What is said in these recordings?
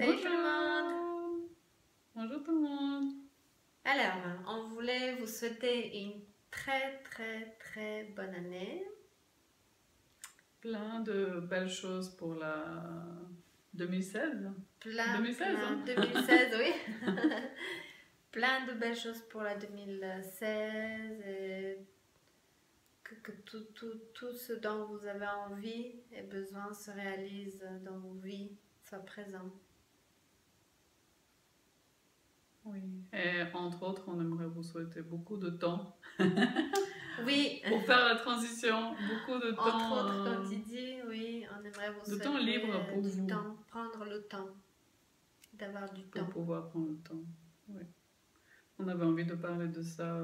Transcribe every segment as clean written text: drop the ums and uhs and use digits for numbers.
Salut tout le monde! Bonjour tout le monde! Alors, on voulait vous souhaiter une très bonne année. Plein de belles choses pour la 2016. Plein, 2016, hein? 2016, oui. Plein de belles choses pour la 2016 et que tout ce dont vous avez envie et besoin se réalise dans vos vies, soit présent. Oui. Et entre autres, on aimerait vous souhaiter beaucoup de temps. Oui. Pour faire la transition, beaucoup de temps. Entre autres, comme tu dis, oui, on aimerait vous souhaiter de temps libre pour du vous. temps, prendre le temps, d'avoir du temps. Pour pouvoir prendre le temps. Oui. On avait envie de parler de ça,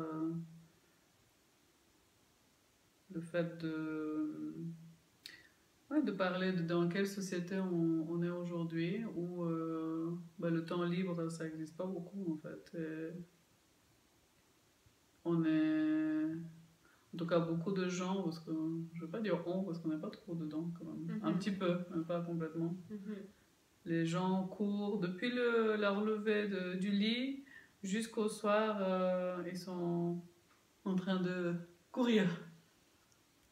le fait de parler de dans quelle société on est aujourd'hui, où le temps libre, ça n'existe pas beaucoup en fait. Et on est, en tout cas beaucoup de gens, parce que je ne veux pas dire on, parce qu'on n'est pas trop dedans quand même, un petit peu, mais pas complètement. Les gens courent depuis leur lever du lit jusqu'au soir, ils sont en train de courir.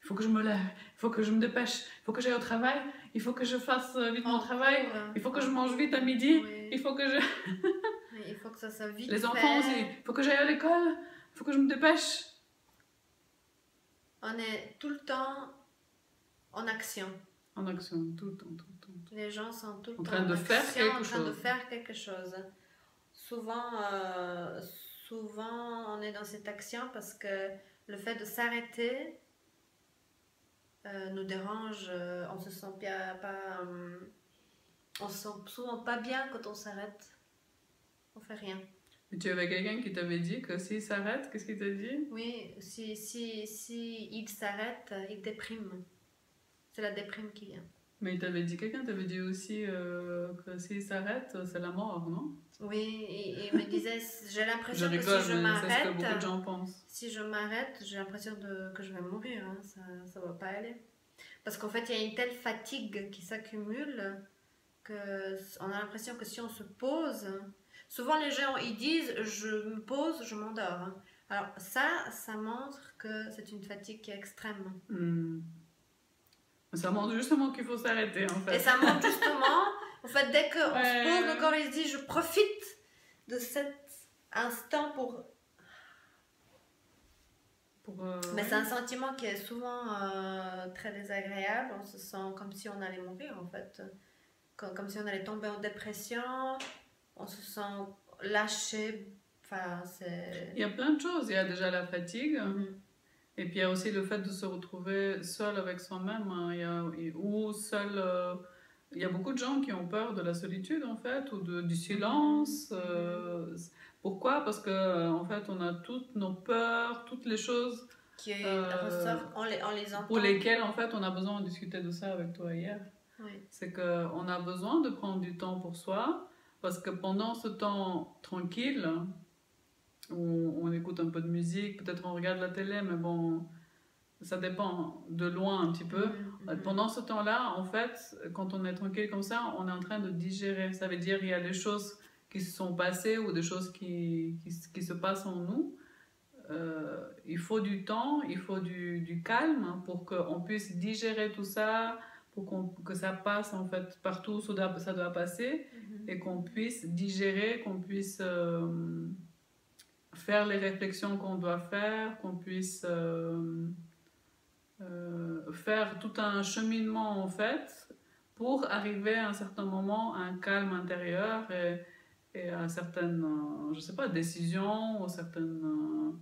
Il faut que je me lève, il faut que je me dépêche, il faut que j'aille au travail, il faut que je fasse vite mon travail, il faut que je mange vite à midi, oui. il faut que je... Il faut que ça soit vite Les fait. enfants aussi, il faut que j'aille à l'école, il faut que je me dépêche. On est tout le temps en action. En action, tout le temps. Les gens sont tout le en temps train de faire quelque chose. Souvent, on est dans cette action parce que le fait de s'arrêter nous dérange. On se sent on se sent souvent pas bien quand on s'arrête. On fait rien. Mais tu avais quelqu'un qui t'avait dit que s'il s'arrête, qu'est-ce qu'il t'a dit? Oui, si il s'arrête, il déprime. C'est la déprime qui vient. Mais quelqu'un t'avait dit aussi que s'il s'arrête, c'est la mort, non? Oui, et il me disait, j'ai l'impression que rigole, si je mais m'arrête, c'est ce que beaucoup de gens pensent. Si je m'arrête, j'ai l'impression que je vais mourir, hein. Ça va pas aller. Parce qu'en fait, il y a une telle fatigue qui s'accumule qu'on a l'impression que si on se pose, souvent les gens ils disent je me pose, je m'endors. Hein. Alors ça montre que c'est une fatigue qui est extrême. Ça montre justement qu'il faut s'arrêter en fait. Et ça montre justement, en fait, dès qu'on se pose, le corps il se dit je profite de cet instant pour... Mais c'est un sentiment qui est souvent très désagréable. On se sent comme si on allait mourir en fait. Comme si on allait tomber en dépression. On se sent lâché. Enfin, il y a plein de choses. Il y a déjà la fatigue. Et puis il y a aussi le fait de se retrouver seul avec soi-même. Hein. Ou seul... il y a beaucoup de gens qui ont peur de la solitude en fait, ou du silence. Pourquoi? Parce que en fait, on a toutes nos peurs, toutes les choses qui ressortent, on les entend. Pour lesquelles en fait, on a besoin de discuter de ça avec toi hier. Oui. C'est qu'on a besoin de prendre du temps pour soi, parce que pendant ce temps tranquille, où on écoute un peu de musique, peut-être on regarde la télé, mais bon, ça dépend de loin un petit peu. Pendant ce temps-là, en fait, quand on est tranquille comme ça, on est en train de digérer. Ça veut dire qu'il y a des choses qui se sont passées ou des choses qui se passent en nous. Il faut du temps, il faut du calme pour qu'on puisse digérer tout ça, pour que ça passe en fait partout où ça doit passer, et qu'on puisse digérer, qu'on puisse faire les réflexions qu'on doit faire, qu'on puisse faire tout un cheminement en fait pour arriver à un certain moment à un calme intérieur et à certaines, je sais pas, décisions, ou certaines...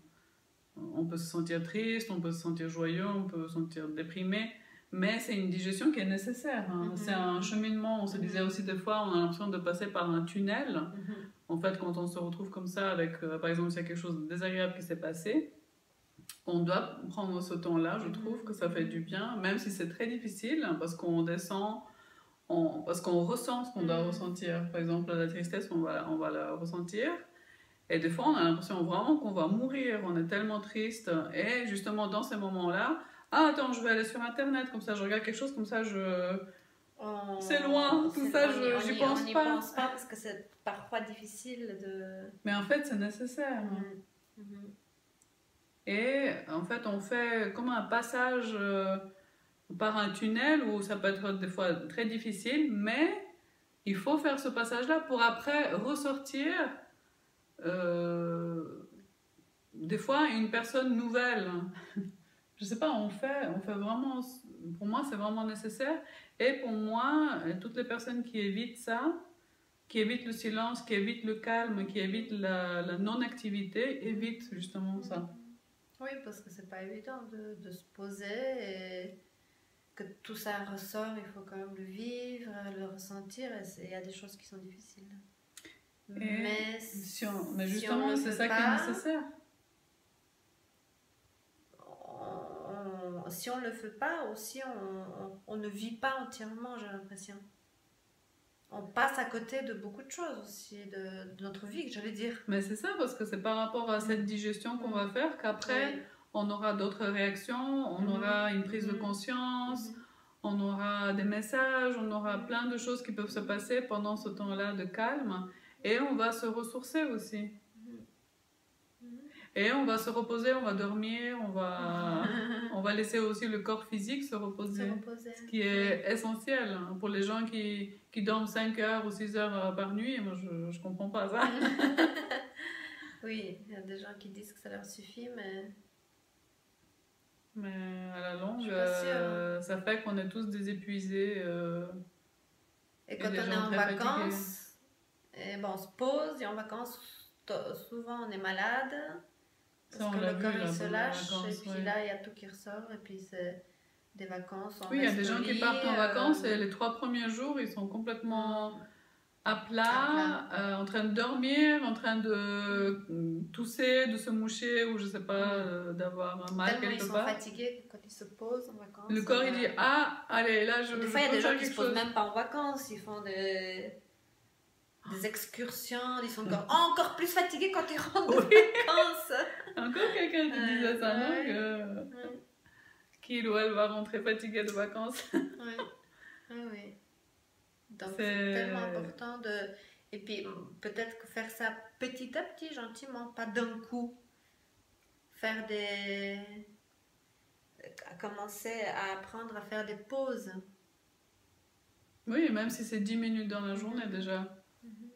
on peut se sentir triste, on peut se sentir joyeux, on peut se sentir déprimé, mais c'est une digestion qui est nécessaire. Hein. C'est un cheminement. On se disait aussi des fois, on a l'impression de passer par un tunnel. En fait, quand on se retrouve comme ça, avec, par exemple, s'il y a quelque chose de désagréable qui s'est passé, on doit prendre ce temps-là. Je trouve que ça fait du bien, même si c'est très difficile, parce qu'on descend, parce qu'on ressent ce qu'on doit ressentir. Par exemple, la tristesse, on va la ressentir. Et des fois, on a l'impression vraiment qu'on va mourir, on est tellement triste. Et justement, dans ces moments-là, attends, je vais aller sur Internet, comme ça, je regarde quelque chose, comme ça, C'est loin, tout ça, j'y pense on n'y pas. pense pas parce que c'est parfois difficile de... Mais en fait, c'est nécessaire. Et en fait, on fait comme un passage par un tunnel où ça peut être des fois très difficile, mais il faut faire ce passage-là pour après ressortir des fois une personne nouvelle. Je sais pas, on fait vraiment, pour moi c'est vraiment nécessaire. Et pour moi, toutes les personnes qui évitent ça, qui évitent le silence, qui évitent le calme, qui évitent la non-activité, évitent justement ça. Oui, parce que c'est pas évident de se poser et que tout ça ressort, il faut quand même le vivre, le ressentir, et il y a des choses qui sont difficiles. Mais justement, c'est ça qui est nécessaire. Si on ne le fait pas, aussi on ne vit pas entièrement, j'ai l'impression. On passe à côté de beaucoup de choses aussi, de notre vie, j'allais dire. Mais c'est ça, parce que c'est par rapport à cette digestion qu'on va faire qu'après, on aura d'autres réactions, on aura une prise de conscience, on aura des messages, on aura plein de choses qui peuvent se passer pendant ce temps-là de calme. Et on va se ressourcer aussi. Et on va se reposer, on va dormir, on va laisser aussi le corps physique se reposer. Ce qui est essentiel pour les gens qui dorment 5 heures ou 6 heures par nuit. Moi, je ne comprends pas ça. Oui, il y a des gens qui disent que ça leur suffit, mais... Mais à la longue, ça fait qu'on est tous des épuisés. Et quand on est en vacances, on se pose, et en vacances, souvent on est malade. Parce que le corps il se lâche, et puis là il y a tout qui ressort, et puis c'est des vacances. Oui, il y a des gens qui partent en vacances et les 3 premiers jours ils sont complètement à plat. En train de dormir, en train de tousser, de se moucher ou je sais pas, d'avoir un mal quelque part. Ils sont fatigués quand ils se posent en vacances. Le corps il dit ah, allez, là je. Des fois il y a des gens qui se posent même pas en vacances, ils font des excursions, ils sont encore plus fatigués quand ils rentrent de vacances. Encore quelqu'un qui disait ça, non? Qu'il ou elle va rentrer fatigué de vacances. Oui. Donc c'est tellement important de... Et puis peut-être que faire ça petit à petit, gentiment, pas d'un coup. Faire commencer à apprendre à faire des pauses. Oui, même si c'est 10 minutes dans la journée déjà.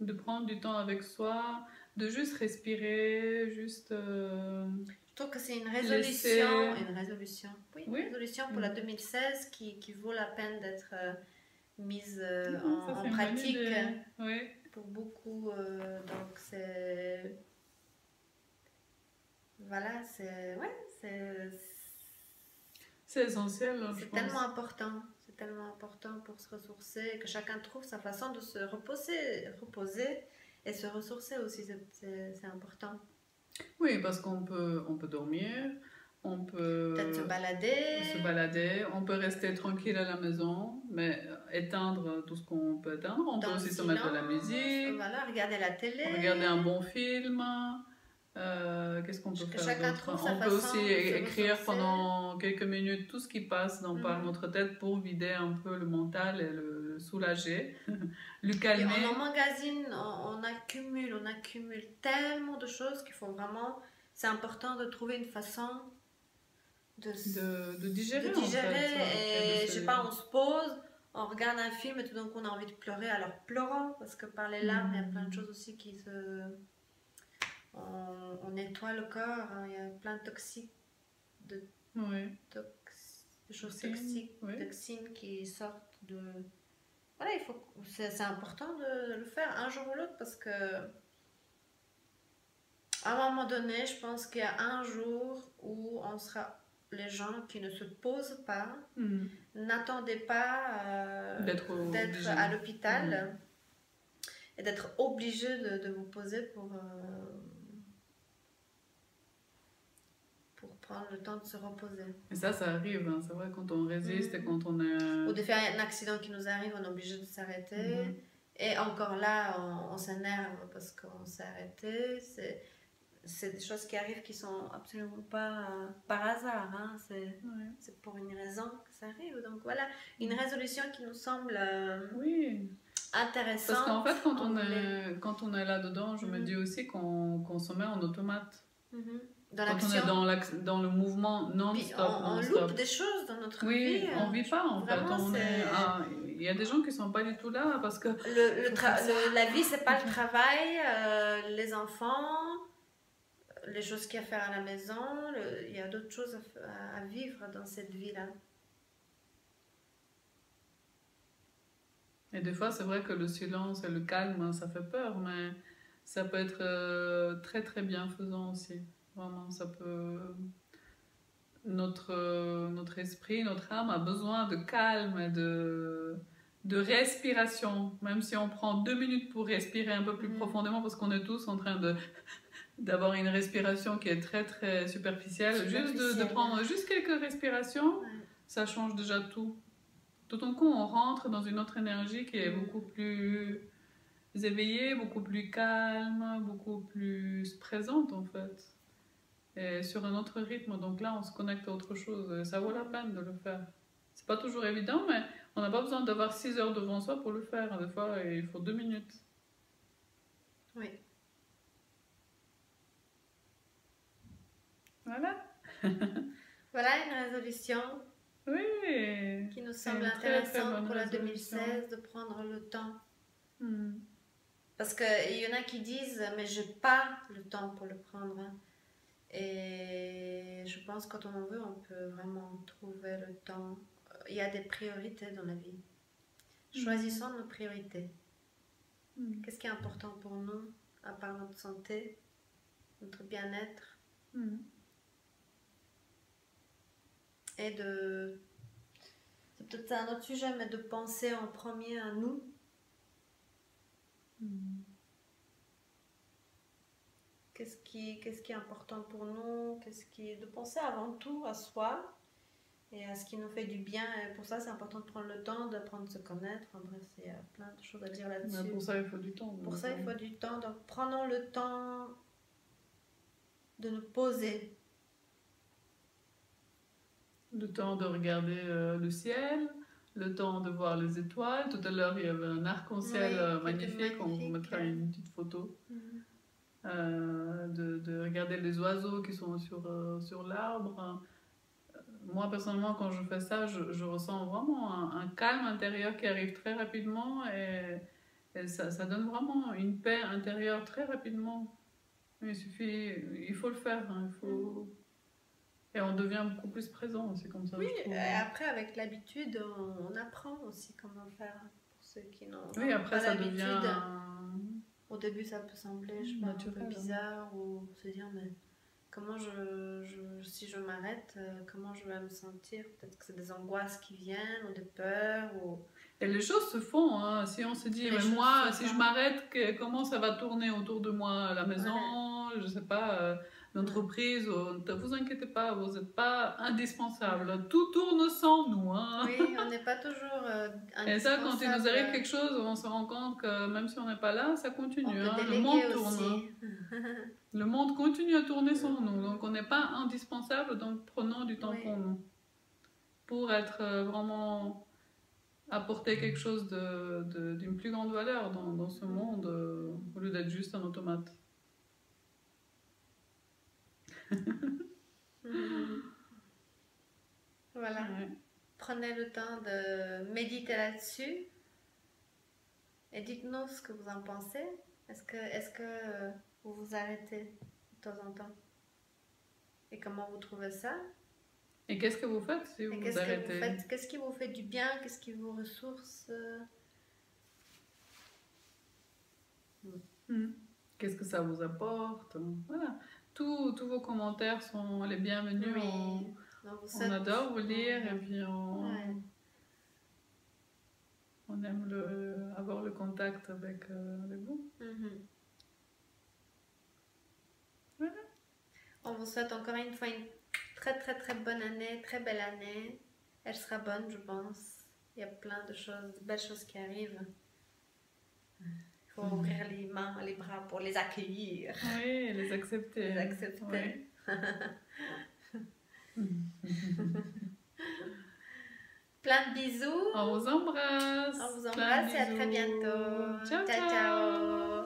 De prendre du temps avec soi, de juste respirer, juste... Je trouve que c'est une résolution, une résolution pour la 2016 qui vaut la peine d'être mise en pratique pour beaucoup. Donc c'est... Voilà, c'est... c'est essentiel, je pense. C'est tellement important. C'est tellement important pour se ressourcer, que chacun trouve sa façon de se reposer et se ressourcer aussi, c'est important. Oui, parce qu'on peut dormir, on peut peut-être se balader, on peut rester tranquille à la maison, mais éteindre tout ce qu'on peut éteindre. On peut aussi se mettre de la musique, regarder la télé, regarder un bon film. Qu'est-ce qu'on peut faire d'autre? On peut aussi écrire pendant quelques minutes tout ce qui passe par notre tête pour vider un peu le mental et le soulager, le calmer. Et on emmagasine, on accumule tellement de choses qu'il faut vraiment... C'est important de trouver une façon de digérer. En fait, et je sais pas, on se pose, on regarde un film et tout d'un coup on a envie de pleurer, alors pleurons, parce que par les larmes, il y a plein de choses aussi qui se... On nettoie le corps, il y a plein de toxiques, de choses toxiques, toxines qui sortent de... Voilà, c'est important de le faire un jour ou l'autre, parce que à un moment donné, je pense qu'il y a un jour où on sera les gens qui ne se posent pas, n'attendez pas d'être à l'hôpital et d'être obligé de vous poser pour prendre le temps de se reposer. Et ça arrive, hein. C'est vrai, quand on résiste et quand on est... Ou de faire un accident qui nous arrive, on est obligé de s'arrêter. Et encore là, on s'énerve parce qu'on s'est arrêté. c'est des choses qui arrivent qui sont absolument pas par hasard. Hein. Ouais. C'est pour une raison que ça arrive. Donc voilà, une résolution qui nous semble Oui. intéressante. Parce qu'en fait, quand on est là-dedans, je me dis aussi qu'on se met en automate. Dans quand on est dans le mouvement non-stop. On loupe des choses dans notre vie. Oui, on vit pas en Vraiment, fait. Il y a des gens qui sont pas du tout là parce que... la vie, c'est pas le travail, les enfants, les choses qu'il y a à faire à la maison. Il y a d'autres choses à vivre dans cette vie-là. Et des fois, c'est vrai que le silence et le calme, ça fait peur, mais ça peut être très très bienfaisant aussi. Vraiment, ça peut... Notre esprit, notre âme a besoin de calme et de respiration. Même si on prend 2 minutes pour respirer un peu plus profondément, parce qu'on est tous en train d'avoir une respiration qui est très très superficielle. Juste de prendre juste quelques respirations, ça change déjà tout. Tout d'un coup, on rentre dans une autre énergie qui est beaucoup plus éveillée, beaucoup plus calme, beaucoup plus présente en fait. Et sur un autre rythme, donc là on se connecte à autre chose et ça vaut la peine de le faire. C'est pas toujours évident, mais on n'a pas besoin d'avoir 6 heures devant soi pour le faire. Des fois, il faut 2 minutes. Oui. Voilà. Voilà une résolution. Oui. Qui nous semble intéressante pour la 2016 de prendre le temps. Parce qu'il y en a qui disent mais j'ai pas le temps pour le prendre. Et je pense que quand on en veut, on peut vraiment trouver le temps. Il y a des priorités dans la vie. Choisissons nos priorités. Qu'est-ce qui est important pour nous, à part notre santé, notre bien-être? Et c'est peut-être un autre sujet, mais de penser en premier à nous. Qu'est-ce qui est important pour nous? De penser avant tout à soi et à ce qui nous fait du bien. Et pour ça, c'est important de prendre le temps, d'apprendre à se connaître. En bref, il y a plein de choses à dire là-dessus. Mais pour ça, il faut du temps. Pour ça, il faut du temps. Donc, prenons le temps de nous poser. Le temps de regarder le ciel, le temps de voir les étoiles. Tout à l'heure, il y avait un arc-en-ciel magnifique. On vous mettra une petite photo. De regarder les oiseaux qui sont sur l'arbre. Moi, personnellement, quand je fais ça, je ressens vraiment un calme intérieur qui arrive très rapidement et ça donne vraiment une paix intérieure très rapidement. Il faut le faire. Hein, et on devient beaucoup plus présent aussi comme ça. Oui, et après, avec l'habitude, on apprend aussi comment faire pour ceux qui n'ont après, pas ça l'habitude. Devient... Au début, ça peut sembler un peu bizarre ou se dire, mais comment si je m'arrête, comment je vais me sentir? Peut-être que c'est des angoisses qui viennent ou des peurs. Et les choses se font. Hein. Si on se dit, mais moi, si je m'arrête, comment ça va tourner autour de moi à la maison? Je sais pas, l'entreprise, ne vous inquiétez pas, vous n'êtes pas indispensable. Tout tourne sans nous. Hein. Oui, on n'est pas toujours indispensable. Et ça, quand il nous arrive quelque chose, on se rend compte que même si on n'est pas là, ça continue. Hein. Le monde tourne. Le monde continue à tourner sans nous. Donc on n'est pas indispensable, donc prenons du temps pour nous. Pour être vraiment... apporter quelque chose d'une plus grande valeur dans ce monde au lieu d'être juste un automate. Voilà. Prenez le temps de méditer là-dessus et dites-nous ce que vous en pensez. Est-ce que vous vous arrêtez de temps en temps? Et comment vous trouvez ça? Et qu'est-ce que vous faites si vous vous arrêtez? Qu'est-ce qui vous fait du bien? Qu'est-ce qui vous ressource? Qu'est-ce que ça vous apporte? Voilà. Tous vos commentaires sont les bienvenus. Oui. On adore vous lire et puis on aime avoir le contact avec vous. Voilà. On vous souhaite encore une fois une très très très bonne année, très belle année. Elle sera bonne, je pense. Il y a plein de choses, de belles choses qui arrivent. Il faut ouvrir les mains, les bras pour les accueillir. Oui, les accepter. Les accepter. Oui. Plein de bisous. On vous embrasse. On vous Plein de embrasse et à très bisous. bientôt. Ciao, Ciao, ciao. ciao.